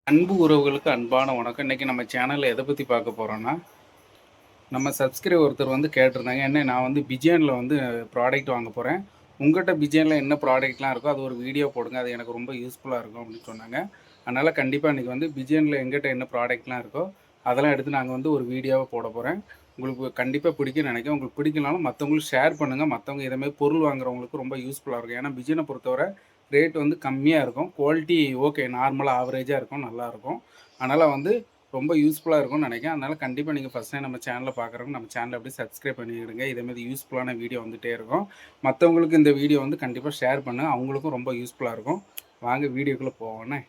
அன்பு உறவுகளுக்கு அன்பான வணக்கம். இன்றைக்கி நம்ம சேனலில் எதை பற்றி பார்க்க போகிறோன்னா, நம்ம சப்ஸ்கிரைபர் ஒருத்தர் வந்து கேட்டிருந்தாங்க. என்ன நான் வந்து பிஜியானில் வந்து ப்ராடக்ட் வாங்க போகிறேன். உங்கள்கிட்ட பிஜியானில் என்ன ப்ராடக்ட்லாம் இருக்கோ அது ஒரு வீடியோ போடுங்க. அது எனக்கு ரொம்ப யூஸ்ஃபுல்லாக இருக்கும் அப்படின்னு சொன்னாங்க. அதனால் கண்டிப்பாக இன்றைக்கி வந்து பிஜியானில் எங்கிட்ட என்ன ப்ராடக்ட்லாம் இருக்கோ அதெல்லாம் எடுத்து நாங்கள் வந்து ஒரு வீடியோவை போட போகிறேன். உங்களுக்கு கண்டிப்பாக பிடிக்கும்னு நினைக்கிறேன். உங்களுக்கு பிடிக்கலனாலும் மற்றவங்களுக்கு ஷேர் பண்ணுங்கள். மற்றவங்க இதேமாதிரி பொருள் வாங்குறவங்களுக்கு ரொம்ப யூஸ்ஃபுல்லாக இருக்கும். ஏன்னா பிஜியனை பொறுத்தவரை ரேட் வந்து கம்மியாக இருக்கும். குவாலிட்டி ஓகே நார்மலாக ஆவரேஜாக இருக்கும், நல்லாயிருக்கும். அதனால் வந்து ரொம்ப யூஸ்ஃபுல்லாக இருக்கும்னு நினைக்கிறேன். அதனால் கண்டிப்பாக நீங்கள் ஃபஸ்ட் டைம் நம்ம சேனலில் பார்க்குறவங்க நம்ம சேனலை அப்படியே சப்ஸ்கிரைப் பண்ணிவிடுங்க. இதேமாதிரி யூஸ்ஃபுல்லான வீடியோ வந்துகிட்டே இருக்கும். மற்றவங்களுக்கு இந்த வீடியோ வந்து கண்டிப்பாக ஷேர் பண்ணுங்கள். அவங்களுக்கும் ரொம்ப யூஸ்ஃபுல்லாக இருக்கும். வாங்க வீடியோக்குள்ளே போவோண்ணே.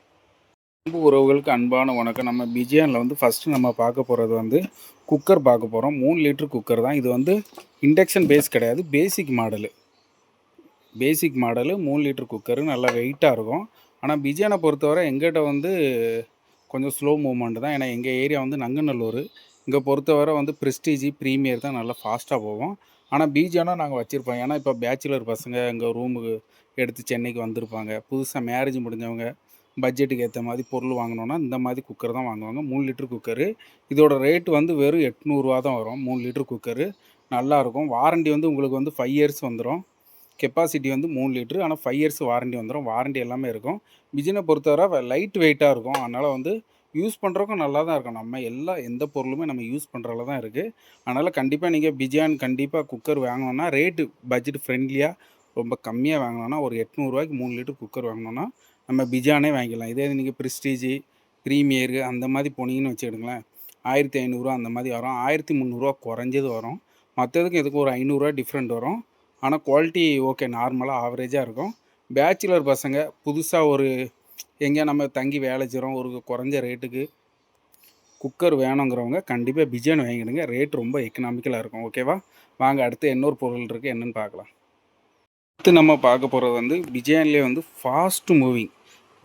அன்பு உறவுகளுக்கு அன்பான வணக்கம். நம்ம பிஜியானில் வந்து ஃபஸ்ட்டு நம்ம பார்க்க போகிறது வந்து குக்கர் பார்க்க போகிறோம். 3 லிட்டர் குக்கர் தான். இது வந்து இண்டக்ஷன் பேஸ் கிடையாது, பேசிக் மாடலு 3 லிட்டர் குக்கரு. நல்லா வெயிட்டாக இருக்கும். ஆனால் பிஜியானை பொறுத்தவரை எங்கிட்ட வந்து கொஞ்சம் ஸ்லோ மூவ்மெண்ட் தான். ஏன்னா எங்கள் ஏரியா வந்து நங்கநல்லூர். இங்கே பொறுத்தவரை வந்து ப்ரெஸ்டீஜி ப்ரீமியர் தான் நல்லா ஃபாஸ்ட்டாக போவோம். ஆனால் பிஜியானா நாங்கள் வச்சுருப்போம். ஏன்னா இப்போ பேச்சுலர் பசங்க எங்கள் ரூமுக்கு எடுத்து சென்னைக்கு வந்திருப்பாங்க. புதுசாக மேரேஜ் முடிஞ்சவங்க பட்ஜெட்டுக்கு ஏற்ற மாதிரி பொருள் வாங்கினோன்னா இந்த மாதிரி குக்கர் தான் வாங்குவாங்க. 3 லிட்டர் குக்கரு. இதோட ரேட் வந்து வெறும் 800 தான் வரும். 3 லிட்டர் குக்கரு நல்லாயிருக்கும். வாரண்டி வந்து உங்களுக்கு வந்து 5 இயர்ஸ் வந்துடும். கெப்பாசிட்டி வந்து 3 லிட்ரு. ஆனால் 5 இயர்ஸ் வாரண்டி வந்துடும். வாரண்டி எல்லாமே இருக்கும். பிஜினை பொறுத்தவரை லைட் வெயிட்டாக இருக்கும். அதனால் வந்து யூஸ் பண்ணுறதுக்கும் நல்லா தான் இருக்கும். நம்ம எந்த பொருளுமே நம்ம யூஸ் பண்ணுறதுல தான் இருக்குது. அதனால் கண்டிப்பாக நீங்கள் பிஜியான் கண்டிப்பாக குக்கர் வாங்கினோன்னா ரேட்டு பட்ஜெட் ஃப்ரெண்ட்லியாக ரொம்ப கம்மியாக வாங்கினோன்னா ஒரு 800 3 லிட்டர் குக்கர் வாங்கினோன்னா நம்ம பிஜியானே வாங்கிக்கலாம். இதே நீங்கள் ப்ரெஸ்டீஜி ப்ரீமியரு அந்த மாதிரி போனீங்கன்னு வச்சுக்கிடுங்களேன், 1500 அந்த மாதிரி வரும். 1300 குறைஞ்சது வரும். மற்றதுக்கும் இதுக்கு ஒரு 500 டிஃப்ரெண்ட் வரும். ஆனால் குவாலிட்டி ஓகே நார்மலாக ஆவரேஜாக இருக்கும். பேச்சுலர் பசங்க புதுசாக ஒரு எங்கேயா நம்ம தங்கி வேலை செய்கிறோம், ஒரு குறைஞ்ச ரேட்டுக்கு குக்கர் வேணுங்கிறவங்க கண்டிப்பாக பிஜியான் வாங்கிடுங்க. ரேட் ரொம்ப எக்கனாமிக்கலாக இருக்கும். ஓகேவா? வாங்க அடுத்து இன்னொரு பொருள் இருக்குது என்னென்னு பார்க்கலாம். அடுத்து நம்ம பார்க்க போகிறது வந்து பிஜியான்லேயே வந்து ஃபாஸ்ட் மூவிங்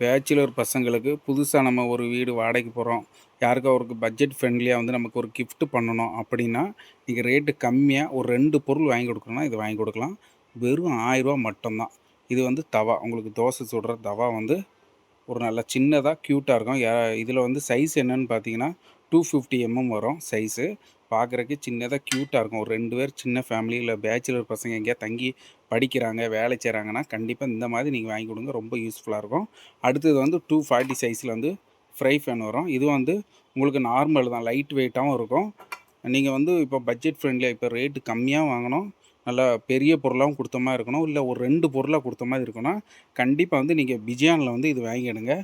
பேச்சுலர் பசங்களுக்கு புதுசாக நம்ம ஒரு வீடு வாடகைக்கு போகிறோம், யாருக்கா அவருக்கு பட்ஜெட் ஃப்ரெண்ட்லியாக வந்து நமக்கு ஒரு கிஃப்ட் பண்ணணும் அப்படின்னா நீங்கள் ரேட்டு கம்மியாக ஒரு 2 பொருள் வாங்கி கொடுக்கணும்னா இது வாங்கி கொடுக்கலாம். வெறும் 1000 மட்டும்தான். இது வந்து தவா, உங்களுக்கு தோசை சுடுற தவா வந்து ஒரு நல்ல சின்னதாக க்யூட்டாக இருக்கும். இதில் வந்து சைஸ் என்னன்னு பார்த்தீங்கன்னா 250 வரும் சைஸு. பார்க்குறக்கு சின்னதாக க்யூட்டாக இருக்கும். ஒரு 2 பேர் சின்ன ஃபேமிலி இல்லை பேச்சுலர் பசங்க எங்கேயா தங்கி படிக்கிறாங்க, வேலை செய்கிறாங்கன்னா கண்டிப்பாக இந்த மாதிரி நீங்கள் வாங்கி கொடுங்க. ரொம்ப யூஸ்ஃபுல்லாக இருக்கும். அடுத்தது வந்து 240 சைஸில் வந்து ஃப்ரை ஃபேன் வரும். இது வந்து உங்களுக்கு நார்மல் தான், லைட் வெயிட்டாகவும் இருக்கும். நீங்கள் வந்து இப்போ பட்ஜெட் ஃப்ரெண்ட்லியாக இப்போ ரேட்டு கம்மியாக வாங்கணும், நல்லா பெரிய பொருளாகவும் கொடுத்த மாதிரி இருக்கணும், இல்லை ஒரு 2 பொருளாக கொடுத்த மாதிரி இருக்குன்னா கண்டிப்பாக வந்து நீங்கள் பிஜியானில் வந்து இது வாங்கிடுங்க.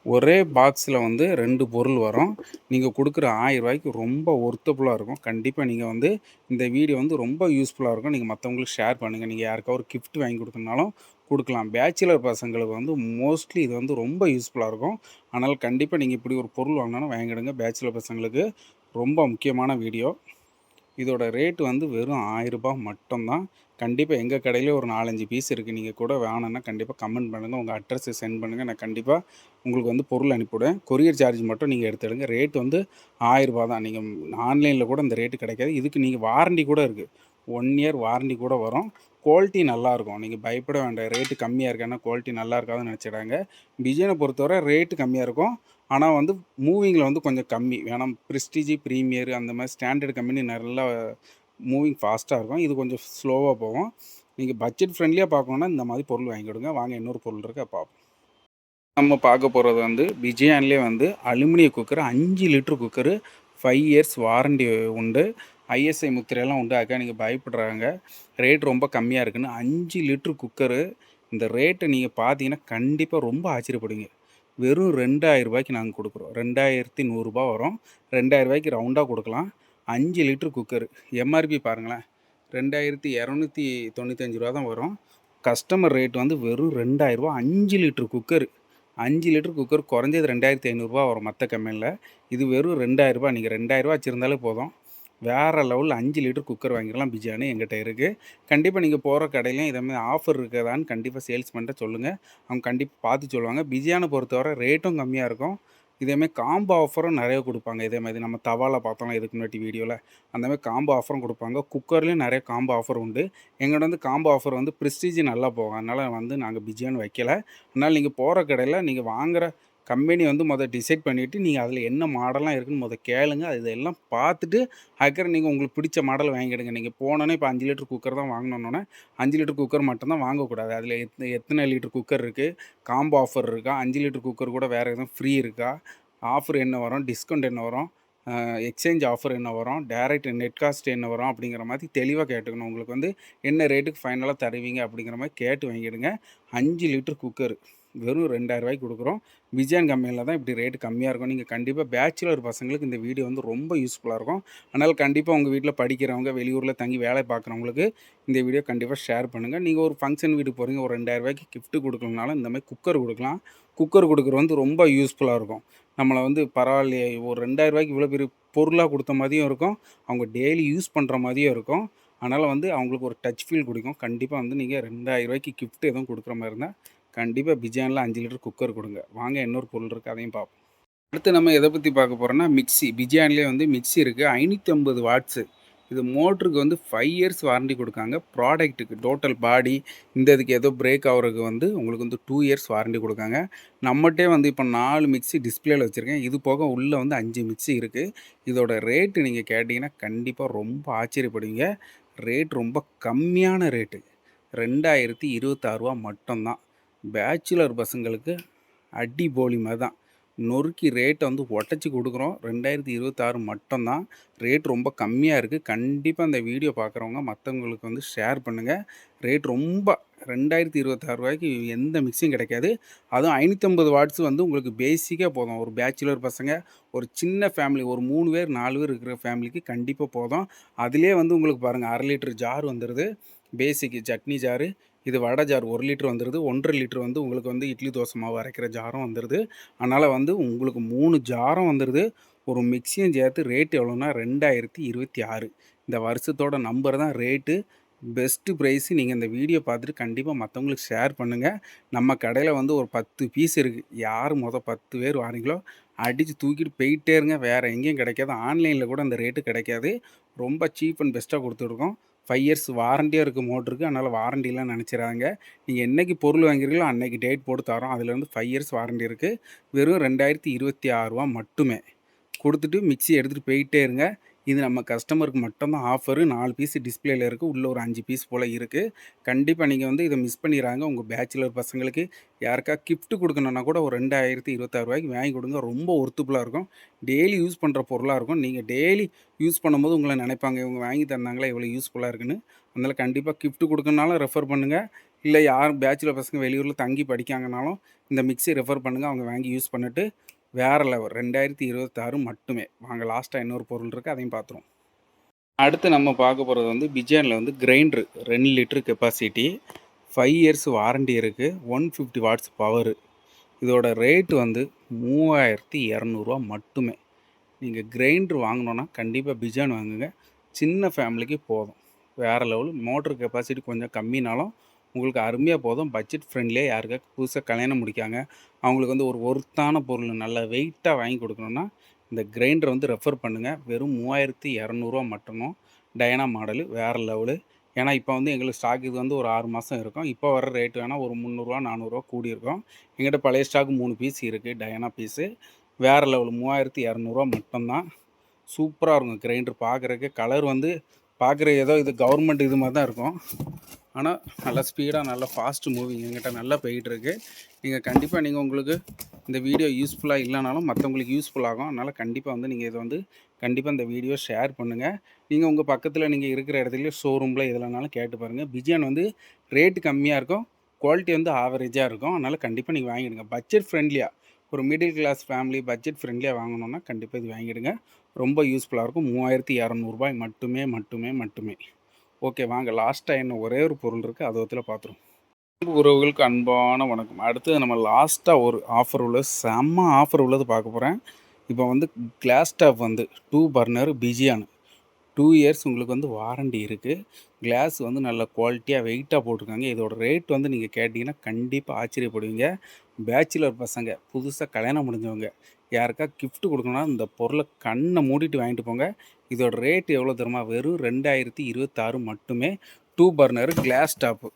ஒரே பாக்ஸில் வந்து 2 பொருள் வரும். நீங்கள் கொடுக்குற 1000 ரொம்ப ஒர்த்தபுளாக இருக்கும். கண்டிப்பாக நீங்கள் வந்து இந்த வீடியோ வந்து ரொம்ப யூஸ்ஃபுல்லாக இருக்கும். நீங்கள் மற்றவங்களுக்கு ஷேர் பண்ணுங்கள். நீங்கள் யாருக்கா ஒரு கிஃப்ட் வாங்கி கொடுக்கணுனாலும் கொடுக்கலாம். பேச்சுலர் பசங்களுக்கு வந்து மோஸ்ட்லி இது வந்து ரொம்ப யூஸ்ஃபுல்லாக இருக்கும். அதனால் கண்டிப்பாக நீங்கள் இப்படி ஒரு பொருள் வாங்கினாலும் வாங்கிடுங்க. பேச்சுலர் பசங்களுக்கு ரொம்ப முக்கியமான வீடியோ. இதோட ரேட் வந்து வெறும் 1000 மட்டும்தான். கண்டிப்பாக எங்கள் கடையிலே ஒரு 4, 5 பீஸ் இருக்குது. நீங்கள் கூட வேணும்னா கண்டிப்பாக கமெண்ட் பண்ணுங்கள். உங்கள் அட்ரஸை சென்ட் பண்ணுங்கள். நான் கண்டிப்பாக உங்களுக்கு வந்து பொருள் அனுப்பிவிடுவேன். கொரியர் சார்ஜ் மட்டும் நீங்கள் எடுத்துடுங்க. ரேட் வந்து 1000 தான். நீங்கள் ஆன்லைனில் கூட இந்த ரேட்டு கிடைக்காது. இதுக்கு நீங்கள் வாரண்டி கூட இருக்குது. 1 இயர் வாரண்டி கூட வரும். குவாலிட்டி நல்லாயிருக்கும். நீங்கள் பயப்பட வேண்டாம். ரேட்டு கம்மியாக இருக்கேன்னா குவாலிட்டி நல்லா இருக்காதுன்னு நினச்சிடாங்க. பிஜியனை பொறுத்தவரை ரேட்டு கம்மியாக இருக்கும். ஆனால் வந்து மூவிங்கில் வந்து கொஞ்சம் கம்மி வேணாம். ப்ரெஸ்டீஜி ப்ரீமியர் அந்த மாதிரி ஸ்டாண்டர்ட் கம்பெனி நல்லா மூவிங் ஃபாஸ்ட்டாக இருக்கும். இது கொஞ்சம் ஸ்லோவாக போகும். நீங்கள் பட்ஜெட் ஃப்ரெண்ட்லியாக பார்க்கணுன்னா இந்த மாதிரி பொருள் வாங்கி கொடுங்க. வாங்க இன்னொரு பொருள் இருக்குது பார்ப்போம். நம்ம பார்க்க போகிறது வந்து பிஜியான்லேயே வந்து அலுமினிய cooker 5 litre cooker, 5 years warranty உண்டு. ஐஎஸ்ஐ முத்திரையெல்லாம் உண்டு. அதுக்காக நீங்கள் பயப்படுறாங்க ரேட் ரொம்ப கம்மியாக இருக்குன்னு. 5 லிட்டர் குக்கரு இந்த ரேட்டை நீங்கள் பார்த்தீங்கன்னா கண்டிப்பாக ரொம்ப ஆச்சரியப்படுவீங்க. வெறும் 2000 நாங்கள் கொடுக்குறோம். 2100 வரும். 2000 ரவுண்டாக கொடுக்கலாம். 5 லிட்டர் குக்கரு எம்ஆர்பி பாருங்களேன், 2295 தான் வரும். கஸ்டமர் ரேட் வந்து வெறும் 2000. 5 லிட்டர் குக்கரு 5 லிட்டர் குக்கர் குறைஞ்சது 2500 வரும் மற்ற கம்பெனியில். இது வெறும் 2000. நீங்கள் 2000 வச்சுருந்தாலே போதும். வேறு லெவலில் 5 லிட்டர் குக்கர் வாங்கிடலாம். பிஜியானு எங்கிட்ட இருக்குது. கண்டிப்பாக நீங்கள் போகிற கடையிலையும் இதேமாதிரி ஆஃபர் இருக்குதான்னு கண்டிப்பாக சேல்ஸ் பண்ணிட்டு சொல்லுங்கள். அவங்க கண்டிப்பாக பார்த்து சொல்லுவாங்க. பிஜியானை பொறுத்தவரை ரேட்டும் கம்மியாக இருக்கும். இதேமாரி காம்போ ஆஃபரும் நிறைய கொடுப்பாங்க. இதேமாதிரி நம்ம தவால பார்த்தோம்ல இதுக்கு முன்னாடி வீடியோவில், அந்தமாதிரி காம்போ ஆஃபரும் கொடுப்பாங்க. குக்கர்லேயும் நிறைய காம்போ ஆஃபர் உண்டு. எங்களோட வந்து காம்போ ஆஃபர் வந்து ப்ரெஸ்டீஜ் நல்லா போகும். அதனால் வந்து நாங்கள் பிஜியான் வைக்கல. அதனால் நீங்கள் போகிற கடையில் நீங்கள் வாங்குகிற கம்பெனி வந்து டிசைட் பண்ணிவிட்டு நீங்கள் அதில் என்ன மாடல்லாம் இருக்குதுன்னு கேளுங்க. இதெல்லாம் பார்த்துட்டு அதுக்கப்புறம் நீங்கள் உங்களுக்கு பிடிச்ச மாடல் வாங்கிடுங்க. நீங்கள் போனோன்னே இப்போ 5 லிட்டர் குக்கர் தான் வாங்கணுன்னே 5 லிட்டர் குக்கர் மட்டும்தான் வாங்கக்கூடாது. அதில் எத்தனை லிட்டர் குக்கர் இருக்குது, காம்போ ஆஃபர் இருக்கா, 5 லிட்டர் குக்கர் கூட வேறு எதுவும் ஃப்ரீ இருக்கா, ஆஃபர் என்ன வரும், டிஸ்கவுண்ட் என்ன வரும், எக்ஸ்சேஞ்ச் ஆஃபர் என்ன வரும், டைரக்ட் நெட் காஸ்ட் என்ன வரும் அப்படிங்கிற மாதிரி தெளிவாக கேட்டுக்கணும். உங்களுக்கு வந்து என்ன ரேட்டுக்கு ஃபைனலாக தருவீங்க அப்படிங்கிற மாதிரி கேட்டு வாங்கிடுங்க. 5 லிட்டர் குக்கர் வெறும் 2000 கொடுக்குறோம். விஜயன் கம்பெனியில் தான் இப்படி ரேட்டு கம்மியாக இருக்கும். நீங்கள் கண்டிப்பாக பேச்சுலர் பசங்களுக்கு இந்த வீடியோ வந்து ரொம்ப யூஸ்ஃபுல்லாக இருக்கும். அதனால் கண்டிப்பாக உங்கள் வீட்டில் படிக்கிறவங்க, வெளியூரில் தங்கி வேலை பார்க்குறவங்களுக்கு இந்த வீடியோ கண்டிப்பாக ஷேர் பண்ணுங்கள். நீங்கள் ஒரு ஃபங்க்ஷன் வீட்டுக்கு போகிறீங்க, ஒரு 2000 கிஃப்ட்டு கொடுக்கலனாலும் இந்த மாதிரி குக்கர் கொடுக்கலாம். குக்கர் கொடுக்குறது வந்து ரொம்ப யூஸ்ஃபுல்லாக இருக்கும். நம்மளை வந்து பரவாயில்லையே, ஒரு 2000 இவ்வளோ பெரிய பொருளாக கொடுத்த மாதிரியும் இருக்கும், அவங்க டெய்லி யூஸ் பண்ணுற மாதிரியும் இருக்கும். அதனால் வந்து அவங்களுக்கு ஒரு டச் ஃபீல் கொடுக்கும். கண்டிப்பாக வந்து நீங்கள் 2000 கிஃப்ட் எதுவும் கொடுக்குற மாதிரி இருந்தால் கண்டிப்பாக பிஜியானில் 5 லிட்டர் குக்கர் கொடுங்க. வாங்க இன்னொரு பொருள் இருக்குது, அதையும் பார்ப்போம். அடுத்து நம்ம எதை பற்றி பார்க்க போகிறோன்னா மிக்ஸி. பிஜியான்லேயே வந்து மிக்ஸி இருக்குது, 550 வாட்ஸு. இது மோட்டருக்கு வந்து 5 இயர்ஸ் வாரண்டி கொடுக்காங்க. ப்ராடக்ட்டுக்கு டோட்டல் பாடி இந்த இதுக்கு ஏதோ பிரேக் ஆகிறதுக்கு வந்து உங்களுக்கு வந்து 2 இயர்ஸ் வாரண்டி கொடுக்காங்க. நம்மகிட்டே வந்து இப்போ 4 மிக்ஸி டிஸ்பிளேயில் வச்சுருக்கேன். இது போக உள்ளே வந்து 5 மிக்ஸி இருக்குது. இதோட ரேட்டு நீங்கள் கேட்டிங்கன்னா கண்டிப்பாக ரொம்ப ஆச்சரியப்படுவீங்க. ரேட் ரொம்ப கம்மியான ரேட்டு, 2026 மட்டும்தான். பேச்சுலர் பசங்களுக்கு அடி போலிமாக தான் நொறுக்கி ரேட்டை வந்து உடச்சி கொடுக்குறோம். 2026 மட்டும்தான். ரேட் ரொம்ப கம்மியாக இருக்குது. கண்டிப்பாக அந்த வீடியோ பார்க்குறவங்க மற்றவங்களுக்கு வந்து ஷேர் பண்ணுங்கள். ரேட் ரொம்ப 2026 எந்த மிக்ஸியும் கிடைக்காது. அதுவும் 550 வாட்ஸ் வந்து உங்களுக்கு பேசிக்காக போதும். ஒரு பேச்சுலர் பசங்க, ஒரு சின்ன ஃபேமிலி, ஒரு 3 பேர் 4 பேர் இருக்கிற ஃபேமிலிக்கு கண்டிப்பாக போதும். அதிலே வந்து உங்களுக்கு பாருங்கள் 1/2 லிட்டர் ஜார் வந்துடுது. பேசிக்கு சட்னி ஜாரு, இது வடை ஜார் 1 லிட்டர் வந்துடுது. 1.5 லிட்டர் வந்து உங்களுக்கு வந்து இட்லி தோசை மாவு அரைக்கிற ஜாரும் வந்துடுது. அதனால் வந்து உங்களுக்கு 3 ஜாரும் வந்துடுது. ஒரு மிக்ஸியும் சேர்த்து ரேட் எவ்வளோன்னா 2026. இந்த வருஷத்தோட நம்பர் தான் ரேட்டு. Best price. நீங்கள் இந்த வீடியோ பார்த்துட்டு கண்டிப்பாக மற்றவங்களுக்கு ஷேர் பண்ணுங்கள். நம்ம கடையில் வந்து ஒரு 10 பீஸ் இருக்குது. யார் 10 பேர் வாரீங்களோ அடித்து தூக்கிட்டு போயிட்டே இருங்க. வேறு எங்கேயும் கிடைக்காது. ஆன்லைனில் கூட அந்த ரேட்டு கிடைக்காது. ரொம்ப சீப் அண்ட் பெஸ்ட்டாக கொடுத்துருக்கோம். 5 இயர்ஸ் வாரண்டியாக இருக்குது மோட்டருக்கு. அதனால் வாரண்டிலாம் நினச்சிடாங்க. நீங்கள் என்றைக்கு பொருள் வாங்கிறீங்களோ அன்றைக்கி டேட் போட்டு தரோம். அதில் வந்து 5 இயர்ஸ் வாரண்டி இருக்குது. வெறும் 2026 மட்டுமே கொடுத்துட்டு மிக்ஸி எடுத்துகிட்டு போயிட்டே இருங்க. இது நம்ம கஸ்டமருக்கு மட்டும்தான் ஆஃபரு. 4 பீஸ் டிஸ்பிளேயில் இருக்குது. உள்ளே ஒரு 5 பீஸ் போல் இருக்குது. கண்டிப்பாக நீங்கள் வந்து இதை மிஸ் பண்ணிடுறாங்க. உங்கள் பேச்சுலர் பசங்களுக்கு யாருக்கா கிஃப்ட் கொடுக்கணுன்னா கூட ஒரு 2026 வாங்கி கொடுங்க. ரொம்ப ஒர்த்துபுளாக இருக்கும். டெய்லி யூஸ் பண்ணுற பொருளாக இருக்கும். நீங்கள் டெய்லி யூஸ் பண்ணும்போது உங்களை நினைப்பாங்க, இவங்க வாங்கி தந்தாங்களா இவ்வளோ யூஸ்ஃபுல்லாக இருக்குன்னு. அதனால் கண்டிப்பாக கிஃப்ட் கொடுக்கணுனாலும் ரெஃபர் பண்ணுங்கள். இல்லை யாரும் பேச்சுலர் பசங்க வெளியூரில் தங்கி படிக்காங்கனாலும் இந்த மிக்ஸி ரெஃபர் பண்ணுங்கள். அவங்க வாங்கி யூஸ் பண்ணிவிட்டு வேறு லெவல். 2026 மட்டுமே. வாங்க லாஸ்ட்டாக இன்னொரு பொருள் இருக்குது, அதையும் பார்த்துருவோம். அடுத்து நம்ம பார்க்க போகிறது வந்து பிஜியானில் வந்து grinder 2 litre capacity, 5 years warranty இருக்குது, 150 வாட்ஸ் பவரு. இதோட ரேட்டு வந்து 3200 மட்டுமே. நீங்கள் கிரைண்டர் வாங்கினோன்னா கண்டிப்பாக பிஜியான் வாங்குங்க. சின்ன ஃபேமிலிக்கு போதும். வேறு லெவல். மோட்ரு கெப்பாசிட்டி கொஞ்சம் கம்மினாலும் உங்களுக்கு அருமையாக போதும். பட்ஜெட் ஃப்ரெண்ட்லியாக யாருக்கா புதுசாக கல்யாணம் முடிக்காங்க, அவங்களுக்கு வந்து ஒரு ஒர்த்தான பொருள் நல்லா வெயிட்டாக வாங்கி கொடுக்கணுன்னா இந்த கிரைண்டரை வந்து ரெஃபர் பண்ணுங்கள். வெறும் 3200 மட்டும்தான். டயனா மாடலு வேறு லெவலு. ஏன்னா இப்போ வந்து எங்களுக்கு ஸ்டாக் இது வந்து ஒரு 6 மாதம் இருக்கும். இப்போ வர ரேட்டு வேணால் ஒரு 300 400 கூடியிருக்கும். எங்கிட்ட பழைய ஸ்டாக் 3 பீஸ் இருக்குது, டயனா பீஸு. வேறு லெவலு. 3200 மட்டும்தான். சூப்பராக இருக்கும் கிரைண்டர். பார்க்குறதுக்கு கலர் வந்து பார்க்குற ஏதோ இது கவர்மெண்ட் இது மாதிரி தான் இருக்கும். ஆனால் நல்லா ஸ்பீடாக நல்லா ஃபாஸ்ட் மூவிங் எங்கிட்ட நல்லா போயிட்டுருக்கு. நீங்கள் கண்டிப்பாக உங்களுக்கு இந்த வீடியோ யூஸ்ஃபுல்லாக இல்லைனாலும் மற்றவங்களுக்கு யூஸ்ஃபுல் ஆகும். அதனால் கண்டிப்பாக வந்து நீங்கள் இதை வந்து கண்டிப்பாக இந்த வீடியோ ஷேர் பண்ணுங்கள். நீங்கள் உங்கள் பக்கத்தில் நீங்கள் இருக்கிற இடத்துலையே ஷோரூமில் எதுலனாலும் கேட்டு பாருங்கள். பிஜியான் வந்து ரேட்டு கம்மியாக இருக்கும், குவாலிட்டி வந்து ஆவரேஜாக இருக்கும். அதனால் கண்டிப்பாக நீங்கள் வாங்கிடுங்க. பட்ஜெட் ஃப்ரெண்ட்லியாக ஒரு மிடில் கிளாஸ் ஃபேமிலி பட்ஜெட் ஃப்ரெண்ட்லியாக வாங்கணுன்னா கண்டிப்பாக இது வாங்கிடுங்க. ரொம்ப யூஸ்ஃபுல்லாக இருக்கும். 3200 மட்டுமே. ஓகே, வாங்க லாஸ்ட்டாக என்ன ஒரே ஒரு பொருள் இருக்குது, அதை ஒருத்தில் பார்த்துருவோம். உறவுகளுக்கு அன்பான வணக்கம். அடுத்து நம்ம லாஸ்ட்டாக ஒரு ஆஃபர் உள்ளது, செம்ம ஆஃபர் உள்ளது பார்க்க போகிறேன். இப்போ வந்து கிளாஸ் டாப் வந்து 2 பர்னர் பிஜியான் 2 இயர்ஸ் உங்களுக்கு வந்து வாரண்டி இருக்குது. கிளாஸ் வந்து நல்ல குவாலிட்டியாக வெயிட்டாக போட்டிருக்காங்க. இதோட ரேட் வந்து நீங்கள் கேட்டிங்கன்னா கண்டிப்பாக ஆச்சரியப்படுவீங்க. பேச்சுலர் பசங்க, புதுசாக கல்யாணம் முடிஞ்சவங்க, யாருக்கா கிஃப்ட் கொடுக்கணும்னா இந்த பொருளை கண்ணை மூடிட்டு வாங்கிட்டு போங்க. இதோட ரேட் எவ்வளோ தெரியுமா? வெறும் 2026 மட்டுமே. 2 burner class top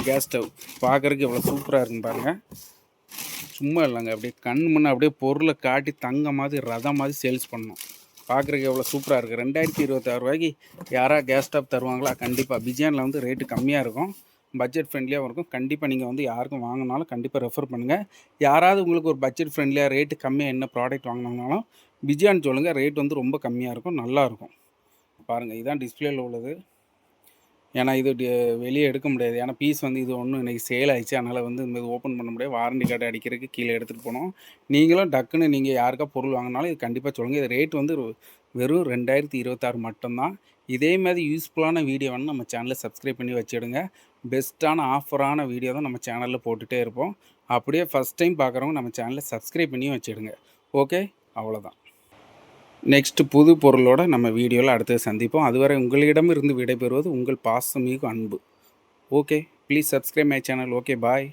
gas stove பார்க்குறதுக்கு எவ்வளோ சூப்பராக இருக்குன்னு பாருங்கள். சும்மா இல்லைங்க, அப்படியே கண் முன்னே அப்படியே பொருளை காட்டி தங்க மாதிரி ரதம் மாதிரி சேல்ஸ் பண்ணணும். பார்க்குறதுக்கு எவ்வளோ சூப்பராக இருக்குது. 2026 ரூபாய்க்கு யாராக கேஸ் ஸ்டவ் தருவாங்களா? கண்டிப்பாக. பிஜியானில் வந்து ரேட்டு கம்மியாக இருக்கும், பட்ஜெட் ஃப்ரெண்ட்லியாகவும் இருக்கும். கண்டிப்பாக நீங்கள் வந்து யாருக்கும் வாங்கினாலும் கண்டிப்பாக ரெஃபர் பண்ணுங்கள். யாராவது உங்களுக்கு ஒரு பட்ஜெட் ஃப்ரெண்ட்லியாக ரேட்டு கம்மியாக என்ன ப்ராடக்ட் வாங்கினாலும் பிஜியான் சொல்லுங்கள். ரேட் வந்து ரொம்ப கம்மியாக இருக்கும், நல்லாயிருக்கும். பாருங்கள், இதுதான் டிஸ்பிளேயில் உள்ளது. ஏன்னா இது வெளியே எடுக்க முடியாது. ஏன்னா பீஸ் வந்து இது ஒன்றும் இன்றைக்கி சேல் ஆகிடுச்சு, அதனால் வந்து இந்த இது ஓப்பன் பண்ண முடியாது. வாரண்டி கார்டு அடிக்கிறதுக்கு கீழே எடுத்துகிட்டு போனோம். நீங்களும் டக்குன்னு நீங்கள் யாருக்கா பொருள் வாங்கினாலும் இது கண்டிப்பாக சொல்லுங்கள். இது ரேட் வந்து வெறும் 2026 மட்டும்தான். இதே மாதிரி யூஸ்ஃபுல்லான வீடியோ வந்து நம்ம சேனலில் சப்ஸ்கிரைப் பண்ணி வச்சுடுங்க. பெஸ்ட்டான ஆஃபரான வீடியோ தான் நம்ம சேனலில் போட்டுகிட்டே இருப்போம். அப்படியே ஃபஸ்ட் டைம் பார்க்குறவங்க நம்ம சேனலில் சப்ஸ்கிரைப் பண்ணி வச்சுடுங்க. ஓகே, அவ்வளோதான். நெக்ஸ்ட் புது பொருளோட நம்ம வீடியோவில் அடுத்தது சந்திப்போம். அதுவரை உங்களிடமிருந்து விடைபெறுவது உங்கள் பாசமிகு அன்பு. Okay, please subscribe my channel. Okay, bye.